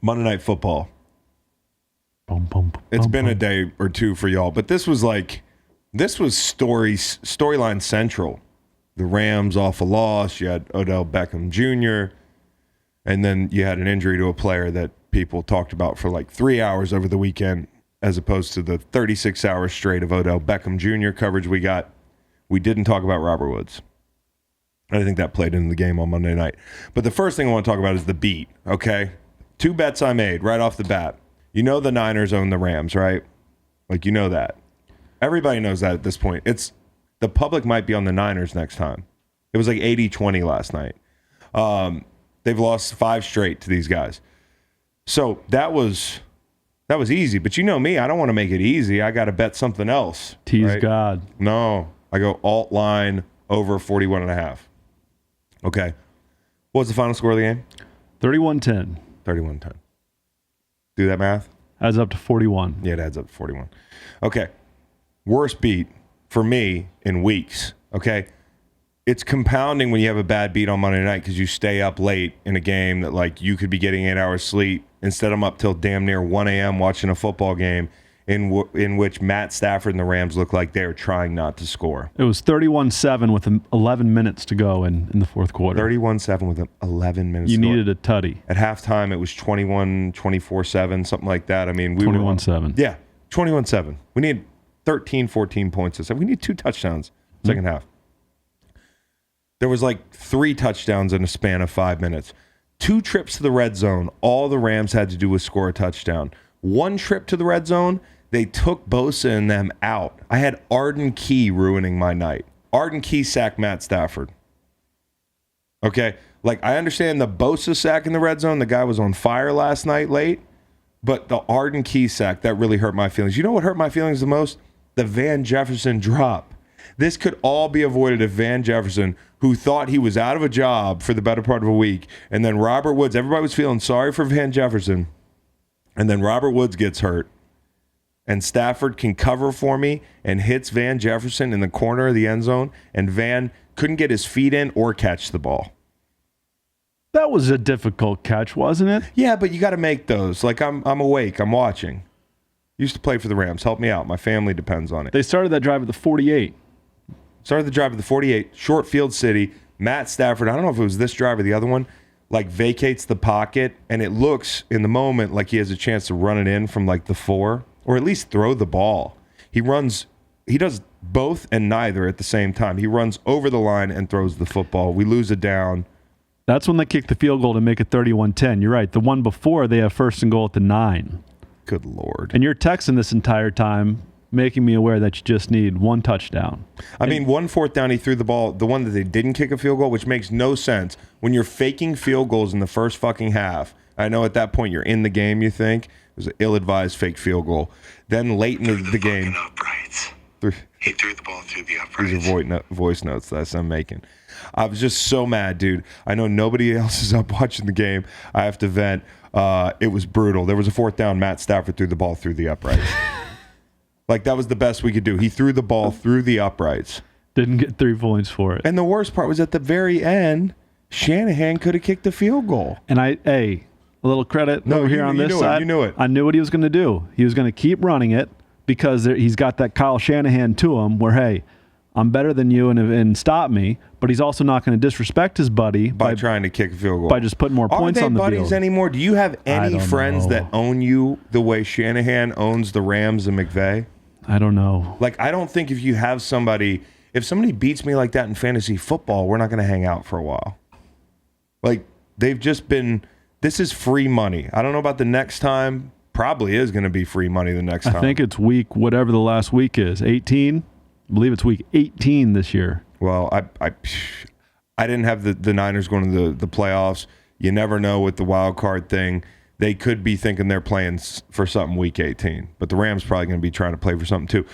Monday Night Football. It's been a day or two for y'all, but this was storyline central. The Rams off a loss. You had Odell Beckham Jr., and then you had an injury to a player that people talked about for like 3 hours over the weekend, as opposed to the 36 hours straight of Odell Beckham Jr. coverage we got. We didn't talk about Robert Woods. I think that played into the game on Monday night. But the first thing I want to talk about is the beat, okay? 2 bets I made right off the bat. You know the Niners own the Rams, right? Like, you know that. Everybody knows that at this point. The public might be on the Niners next time. It was like 80-20 last night. They've lost 5 straight to these guys. So that was easy. But you know me, I don't want to make it easy. I got to bet something else. Tease right? God. No, I go alt line over 41.5. Okay. What was the final score of the game? 31-10. 31-10. Do that math? Adds up to 41. Yeah, it adds up to 41. Okay. Worst beat for me in weeks. Okay. It's compounding when you have a bad beat on Monday night because you stay up late in a game that like you could be getting 8 hours sleep. Instead, I'm up till damn near 1 a.m. watching a football game in which Matt Stafford and the Rams look like they're trying not to score. It was 31-7 with 11 minutes to go in the fourth quarter. 31-7 with 11 minutes to go. You needed a tutty. At halftime, it was 24-7, something like that. I mean, 21-7. Yeah, 21-7. We need 13, 14 points. We need 2 touchdowns second half. There was like 3 touchdowns in a span of 5 minutes. 2 trips to the red zone. All the Rams had to do was score a touchdown. 1 trip to the red zone, they took Bosa and them out. I had Arden Key ruining my night. Arden Key sacked Matt Stafford. Okay? Like, I understand the Bosa sack in the red zone. The guy was on fire last night late. But the Arden Key sack, that really hurt my feelings. You know what hurt my feelings the most? The Van Jefferson drop. This could all be avoided if Van Jefferson, who thought he was out of a job for the better part of a week, and then Robert Woods, everybody was feeling sorry for Van Jefferson, and then Robert Woods gets hurt, and Stafford can cover for me and hits Van Jefferson in the corner of the end zone, and Van couldn't get his feet in or catch the ball. That was a difficult catch, wasn't it? Yeah, but you got to make those. Like, I'm awake. I'm watching. Used to play for the Rams. Help me out. My family depends on it. They started that drive at the 48. Started the drive at the 48. Short field city. Matt Stafford, I don't know if it was this drive or the other one, like vacates the pocket, and it looks in the moment like he has a chance to run it in from like the 4, or at least throw the ball. He does both and neither at the same time. He runs over the line and throws the football. We lose it down. That's when they kicked the field goal to make it 31-10. You're right. The one before, they have 1st and goal at the 9. Good Lord. And you're texting this entire time, making me aware that you just need 1 touchdown. I mean, 1 4th down, he threw the ball, the one that they didn't kick a field goal, which makes no sense. When you're faking field goals in the first fucking half, I know at that point you're in the game, you think. It was an ill-advised fake field goal. Then late in the game. Uprights. He threw the ball through the uprights. These are voice notes that I'm making. I was just so mad, dude. I know nobody else is up watching the game. I have to vent. It was brutal. There was a 4th down. Matt Stafford threw the ball through the uprights. Like, that was the best we could do. He threw the ball through the uprights. Didn't get 3 points for it. And the worst part was at the very end, Shanahan could have kicked the field goal. And a little credit over here on this side. You knew it. I knew what he was going to do. He was going to keep running it because he's got that Kyle Shanahan to him where, hey, I'm better than you and stop me, but he's also not going to disrespect his buddy by trying to kick a field goal. By just putting more points on the field. Are they buddies anymore? Do you have any friends know. that own you the way Shanahan owns the Rams and McVay? I don't know. Like, I don't think if you have somebody, if somebody beats me like that in fantasy football, we're not going to hang out for a while. Like, they've just been, this is free money. I don't know about the next time. Probably is going to be free money the next time. I think it's whatever the last week is, 18. I believe it's week 18 this year. Well, I didn't have the Niners going to the playoffs. You never know with the wild card thing. They could be thinking they're playing for something week 18, but the Rams probably going to be trying to play for something too.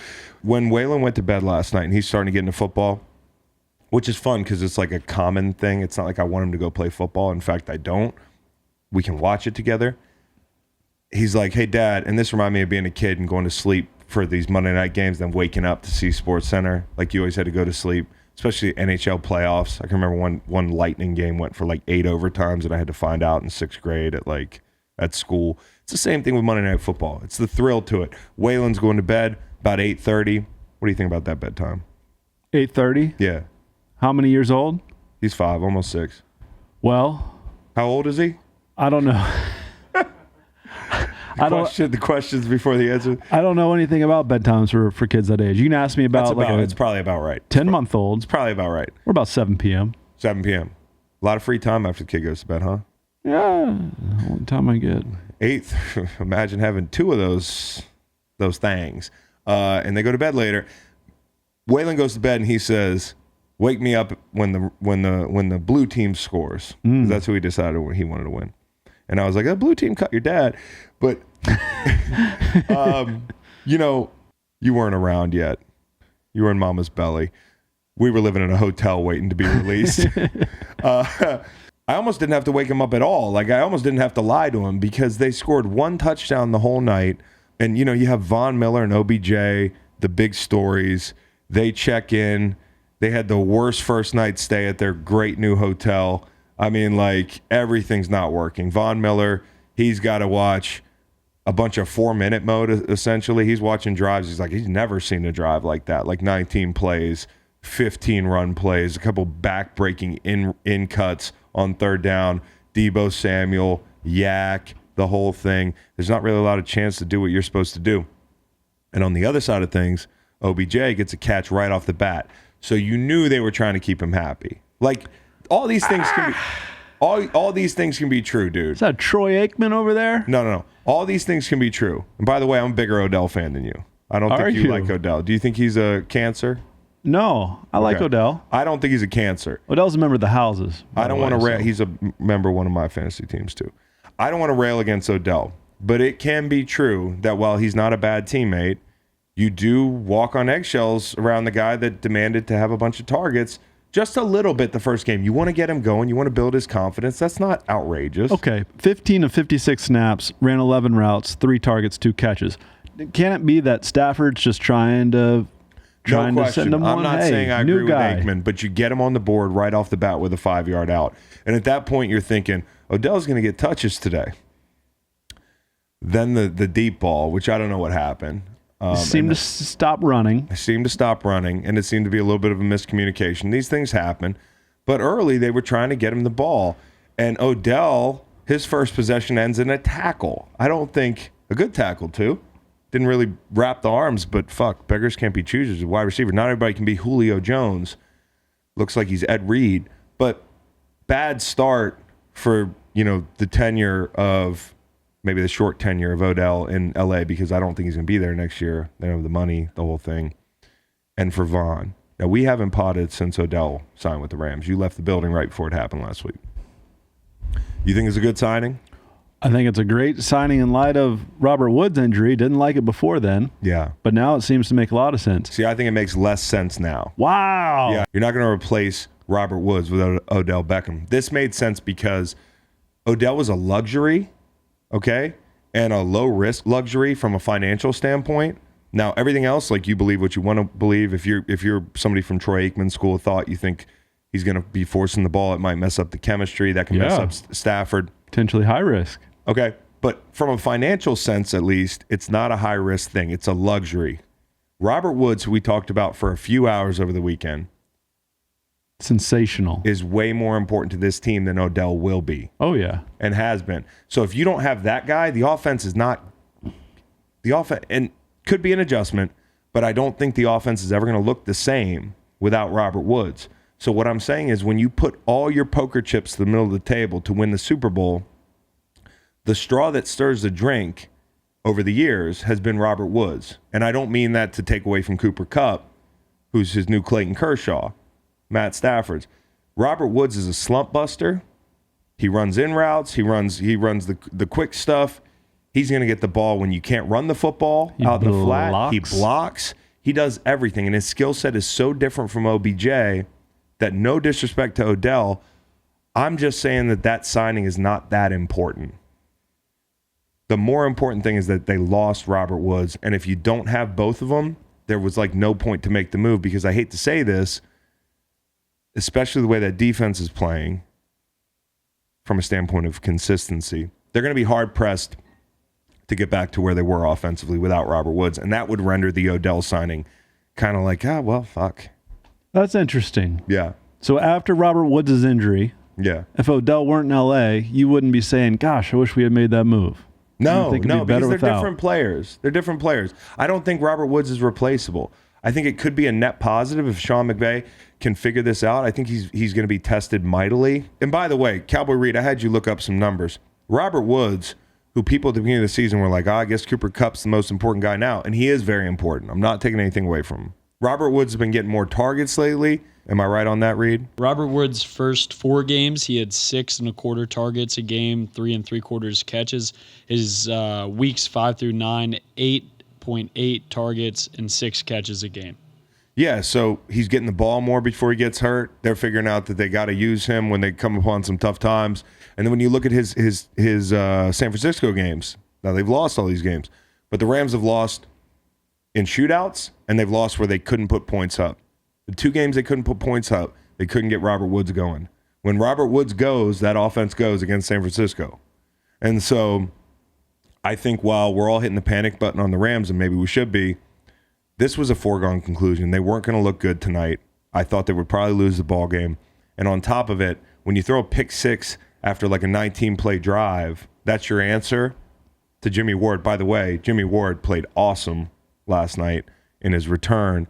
When Waylon went to bed last night and he's starting to get into football, which is fun because it's like a common thing. It's not like I want him to go play football. In fact, I don't. We can watch it together. He's like, hey, Dad, and this reminded me of being a kid and going to sleep for these Monday night games, then waking up to see Sports Center. Like, you always had to go to sleep, especially NHL playoffs. I can remember one Lightning game went for like 8 overtimes, and I had to find out in 6th grade at like at school. It's the same thing with Monday Night Football. It's the thrill to it. Waylon's going to bed about 8:30. What do you think about that bedtime? 8:30? Yeah. How many years old? He's 5, almost 6. Well, how old is he? I don't know. The questions before the answer. I don't know anything about bedtimes for kids that age. You can ask me about, it's probably about right. 10-month-old. It's probably about right. We're about 7 p.m. 7 p.m. A lot of free time after the kid goes to bed, huh? Yeah. What time I get? 8th. Imagine having 2 of those things. And they go to bed later. Waylon goes to bed and he says, "Wake me up when the blue team scores." That's who he decided he wanted to win. And I was like, "The blue team cut your dad," but you weren't around yet. You were in Mama's belly. We were living in a hotel waiting to be released. I almost didn't have to wake him up at all. Like, I almost didn't have to lie to him because they scored 1 touchdown the whole night. And you have Von Miller and OBJ, the big stories. They check in. They had the worst first night stay at their great new hotel. I mean, like, everything's not working. Von Miller, he's got to watch a bunch of 4-minute mode, essentially. He's watching drives. He's like, he's never seen a drive like that. Like 19 plays, 15 run plays, a couple back-breaking in cuts on 3rd down. Deebo Samuel, Yak, the whole thing. There's not really a lot of chance to do what you're supposed to do. And on the other side of things, OBJ gets a catch right off the bat. So you knew they were trying to keep him happy. Like, all these things can be all these things can be true, dude. Is that Troy Aikman over there? No. All these things can be true. And by the way, I'm a bigger Odell fan than you. I don't think you like Odell. Do you think he's a cancer? No, I like Odell. I don't think he's a cancer. Odell's a member of the Houses. I don't want to rail. He's a member of one of my fantasy teams too. I don't want to rail against Odell, but it can be true that while he's not a bad teammate, you do walk on eggshells around the guy that demanded to have a bunch of targets just a little bit the first game. You want to get him going. You want to build his confidence. That's not outrageous. Okay, 15 of 56 snaps, ran 11 routes, 3 targets, 2 catches. Can it be that Stafford's just trying to send him one? I'm not saying I agree with Aikman, but you get him on the board right off the bat with a 5-yard out. And at that point, you're thinking, Odell's going to get touches today. Then the deep ball, which I don't know what happened. Seemed to stop running. It seemed to stop running, and it seemed to be a little bit of a miscommunication. These things happen. But early, they were trying to get him the ball. And Odell, his first possession ends in a tackle. I don't think a good tackle, too. Didn't really wrap the arms, but fuck, beggars can't be choosers. A wide receiver. Not everybody can be Julio Jones. Looks like he's Ed Reed. But bad start for, the tenure of, maybe the short tenure of Odell in LA, because I don't think he's going to be there next year. They don't have the money, the whole thing. And for Vaughn. Now, we haven't potted since Odell signed with the Rams. You left the building right before it happened last week. You think it's a good signing? I think it's a great signing in light of Robert Woods' injury. Didn't like it before then. Yeah. But now it seems to make a lot of sense. See, I think it makes less sense now. Wow. Yeah. You're not going to replace Robert Woods with Odell Beckham. This made sense because Odell was a luxury, okay, and a low-risk luxury from a financial standpoint. Now, everything else, like, you believe what you want to believe. If you're somebody from Troy Aikman's school of thought, you think he's going to be forcing the ball. It might mess up the chemistry. That can mess up Stafford. Potentially high risk. Okay, but from a financial sense, at least, it's not a high-risk thing. It's a luxury. Robert Woods, who we talked about for a few hours over the weekend, sensational, is way more important to this team than Odell will be. Oh, yeah. And has been. So if you don't have that guy, the offense is not the offense, and could be an adjustment, but I don't think the offense is ever going to look the same without Robert Woods. So what I'm saying is, when you put all your poker chips to the middle of the table to win the Super Bowl, the straw that stirs the drink over the years has been Robert Woods. And I don't mean that to take away from Cooper Kupp, who's his new Clayton Kershaw, Matt Stafford's. Robert Woods is a slump buster. He runs in routes. He runs the quick stuff. He's going to get the ball when you can't run the football out in the flat. He blocks. He does everything. And his skill set is so different from OBJ that, no disrespect to Odell, I'm just saying that signing is not that important. The more important thing is that they lost Robert Woods. And if you don't have both of them, there was like no point to make the move, because I hate to say this, especially the way that defense is playing from a standpoint of consistency, they're going to be hard-pressed to get back to where they were offensively without Robert Woods, and that would render the Odell signing kind of like, well, fuck. That's interesting. Yeah. So after Robert Woods' injury, Yeah. if Odell weren't in L.A., you wouldn't be saying, gosh, I wish we had made that move. No, because they're different players. They're different players. I don't think Robert Woods is replaceable. I think it could be a net positive if Sean McVay can figure this out. I think he's going to be tested mightily. And by the way, Cowboy Reed, I had you look up some numbers. Robert Woods, who people at the beginning of the season were like, I guess Cooper Kupp's the most important guy now. And he is very important. I'm not taking anything away from him. Robert Woods has been getting more targets lately. Am I right on that, Reed? Robert Woods' first 4 games, he had 6 1/4 targets a game, 3 3/4 catches. His weeks 5 through 9, 8.8 targets and 6 catches a game. Yeah, so he's getting the ball more before he gets hurt. They're figuring out that they got to use him when they come upon some tough times. And then when you look at his San Francisco games, now they've lost all these games, but the Rams have lost in shootouts, and they've lost where they couldn't put points up. The 2 games they couldn't put points up, they couldn't get Robert Woods going. When Robert Woods goes, that offense goes against San Francisco. And so I think while we're all hitting the panic button on the Rams, and maybe we should be, this was a foregone conclusion. They weren't going to look good tonight. I thought they would probably lose the ball game. And on top of it, when you throw a pick 6 after like a 19-play drive, that's your answer to Jimmy Ward. By the way, Jimmy Ward played awesome last night in his return.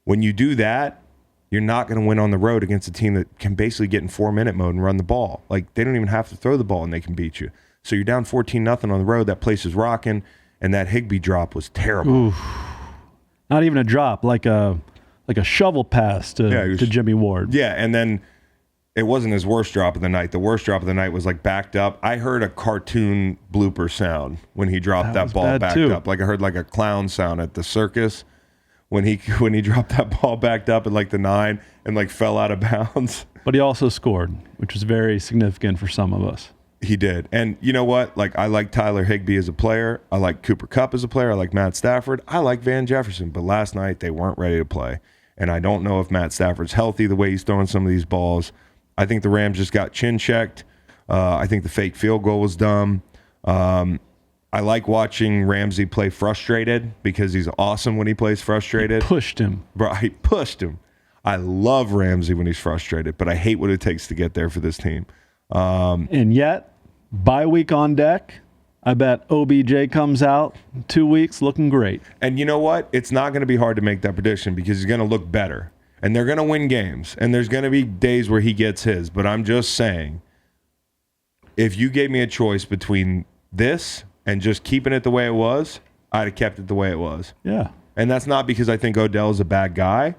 When you do that, you're not going to win on the road against a team that can basically get in 4-minute mode and run the ball. Like, they don't even have to throw the ball and they can beat you. So you're down 14-0 on the road. That place is rocking, and that Higbee drop was terrible. Oof. Not even a drop, like a shovel pass to Jimmy Ward. Yeah, and then it wasn't his worst drop of the night. The worst drop of the night was like backed up. I heard a cartoon blooper sound when he dropped that ball backed up. Like I heard like a clown sound at the circus when he dropped that ball backed up at like the 9 and like fell out of bounds. But he also scored, which was very significant for some of us. He did. And you know what? Like, I like Tyler Higbee as a player. I like Cooper Kupp as a player. I like Matt Stafford. I like Van Jefferson. But last night, they weren't ready to play. And I don't know if Matt Stafford's healthy the way he's throwing some of these balls. I think the Rams just got chin-checked. I think the fake field goal was dumb. I like watching Ramsey play frustrated because he's awesome when he plays frustrated. He pushed him. Bro, he pushed him. I love Ramsey when he's frustrated, but I hate what it takes to get there for this team. And yet, bye week on deck, I bet OBJ comes out 2 weeks looking great. And you know what? It's not going to be hard to make that prediction because he's going to look better. And they're going to win games. And there's going to be days where he gets his. But I'm just saying, if you gave me a choice between this and just keeping it the way it was, I'd have kept it the way it was. Yeah. And that's not because I think Odell's a bad guy.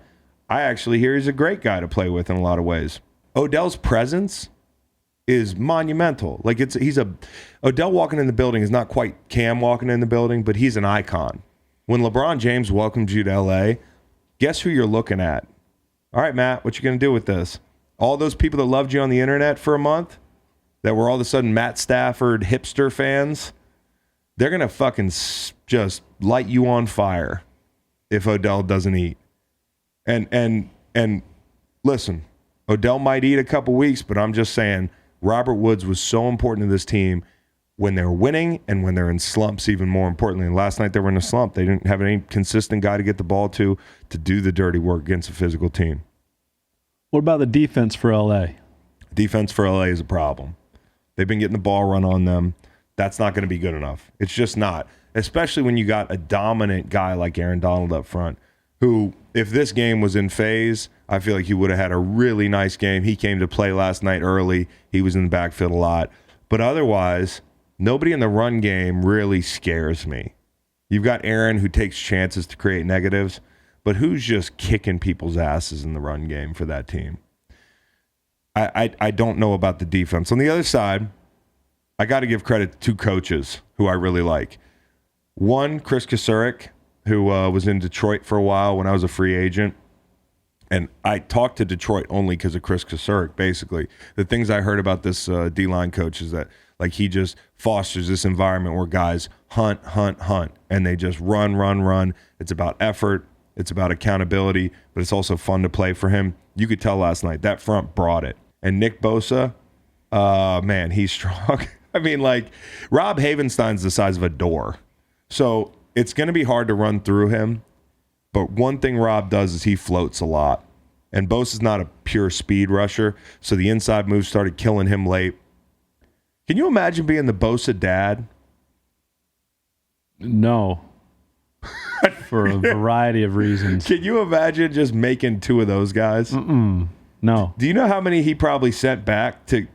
I actually hear he's a great guy to play with in a lot of ways. Odell's presence is monumental. Like Odell walking in the building is not quite Cam walking in the building, but he's an icon. When LeBron James welcomed you to LA, guess who you're looking at? All right, Matt, what you going to do with this? All those people that loved you on the internet for a month that were all of a sudden Matt Stafford hipster fans, they're going to fucking just light you on fire if Odell doesn't eat. And listen, Odell might eat a couple weeks, but I'm just saying Robert Woods was so important to this team when they're winning and when they're in slumps, even more importantly. And last night they were in a slump. They didn't have any consistent guy to get the ball to do the dirty work against a physical team. What about the defense for LA? Defense for LA is a problem. They've been getting the ball run on them. That's not going to be good enough. It's just not, especially when you got a dominant guy like Aaron Donald up front, who, if this game was in phase, I feel like he would have had a really nice game. He came to play last night early. He was in the backfield a lot. But otherwise, nobody in the run game really scares me. You've got Aaron who takes chances to create negatives, but who's just kicking people's asses in the run game for that team? I don't know about the defense. On the other side, I got to give credit to 2 coaches who I really like. One, Chris Kasurik, who was in Detroit for a while when I was a free agent. And I talked to Detroit only because of Chris Kasurik, basically. The things I heard about this D-line coach is that like he just fosters this environment where guys hunt, and they just run. It's about effort. It's about accountability, but it's also fun to play for him. You could tell last night that front brought it. And Nick Bosa, man, he's strong. I mean, like, Rob Havenstein's the size of a door. So it's going to be hard to run through him. But one thing Rob does is he floats a lot. And Bosa's not a pure speed rusher. So the inside moves started killing him late. Can you imagine being the Bosa dad? No. For a variety of reasons. Can you imagine just making two of those guys? No. Do you know how many he probably sent back to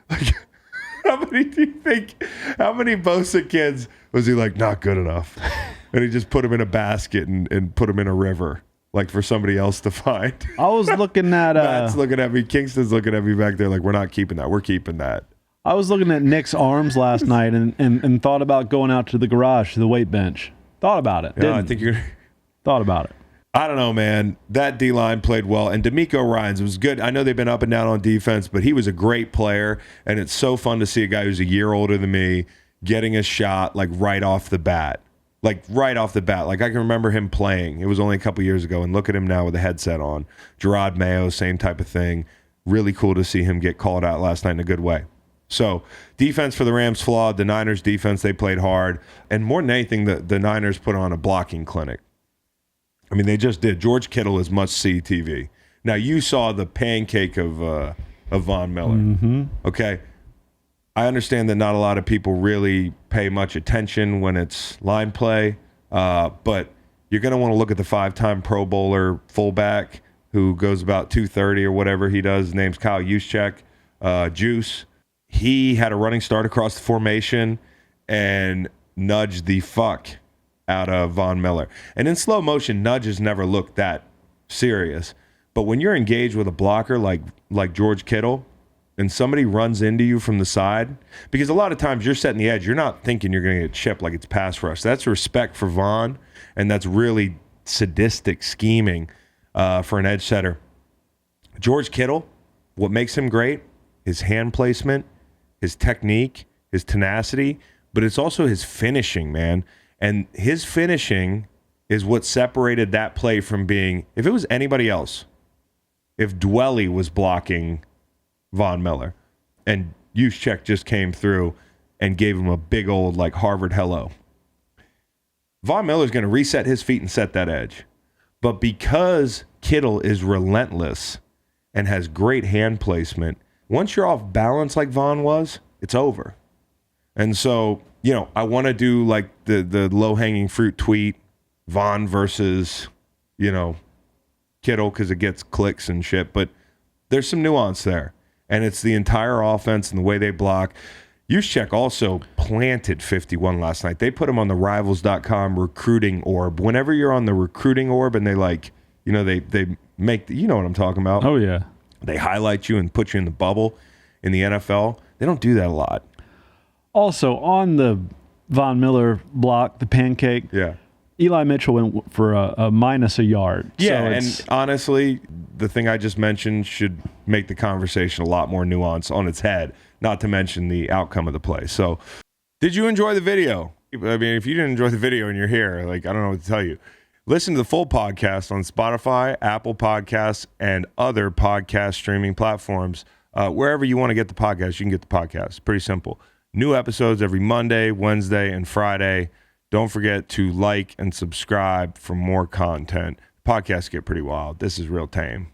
like, how many Bosa kids was he like, not good enough? And he just put them in a basket and put them in a river, like for somebody else to find. I was looking at Matt's looking at me, Kingston's looking at me back there like, we're not keeping that. We're keeping that. I was looking at Nick's arms last night and thought about going out to the garage, to the weight bench. Thought about it. Yeah, I think you're thought about it. I don't know, man. That D-line played well. And D'Amico Ryans was good. I know they've been up and down on defense, but he was a great player. And it's so fun to see a guy who's a year older than me getting a shot, like, right off the bat. Like, right off the bat. Like, I can remember him playing. It was only a couple years ago. And look at him now with a headset on. Gerard Mayo, same type of thing. Really cool to see him get called out last night in a good way. So, defense for the Rams flawed. The Niners defense, they played hard. And more than anything, the Niners put on a blocking clinic. I mean, they just did. George Kittle is must-see TV. Now, you saw the pancake of Von Miller. Mm-hmm. Okay? I understand that not a lot of people really pay much attention when it's line play, but you're going to want to look at the 5-time Pro Bowler fullback who goes about 230 or whatever he does. His name's Kyle Juszczyk, Juice. He had a running start across the formation and nudged the fuck out of Von Miller. And in slow motion, nudges never look that serious. But when you're engaged with a blocker like George Kittle and somebody runs into you from the side, because a lot of times you're setting the edge, you're not thinking you're going to get chipped like it's pass rush. That's respect for Von, and that's really sadistic scheming for an edge setter. George Kittle, what makes him great, his hand placement, his technique, his tenacity, but it's also his finishing, man. And his finishing is what separated that play from being, if it was anybody else, if Dwelly was blocking Von Miller and Juszczyk just came through and gave him a big old, like, Harvard hello, Von Miller's going to reset his feet and set that edge. But because Kittle is relentless and has great hand placement, once you're off balance like Von was, it's over. And so, you know, I want to do like the low-hanging fruit tweet, Von versus, you know, Kittle, because it gets clicks and shit. But there's some nuance there. And it's the entire offense and the way they block. Juszczyk also planted 51 last night. They put him on the Rivals.com recruiting orb. Whenever you're on the recruiting orb and they, like, you know, they make, you know what I'm talking about. Oh, yeah. They highlight you and put you in the bubble in the NFL. They don't do that a lot. Also, on the Von Miller block, the pancake, Yeah. Eli Mitchell went for a minus a yard. Yeah, So and honestly, the thing I just mentioned should make the conversation a lot more nuanced on its head, not to mention the outcome of the play. So, did you enjoy the video? I mean, if you didn't enjoy the video and you're here, like, I don't know what to tell you. Listen to the full podcast on Spotify, Apple Podcasts, and other podcast streaming platforms. Wherever you want to get the podcast, you can get the podcast. Pretty simple. New episodes every Monday, Wednesday, and Friday. Don't forget to like and subscribe for more content. Podcasts get pretty wild. This is real tame.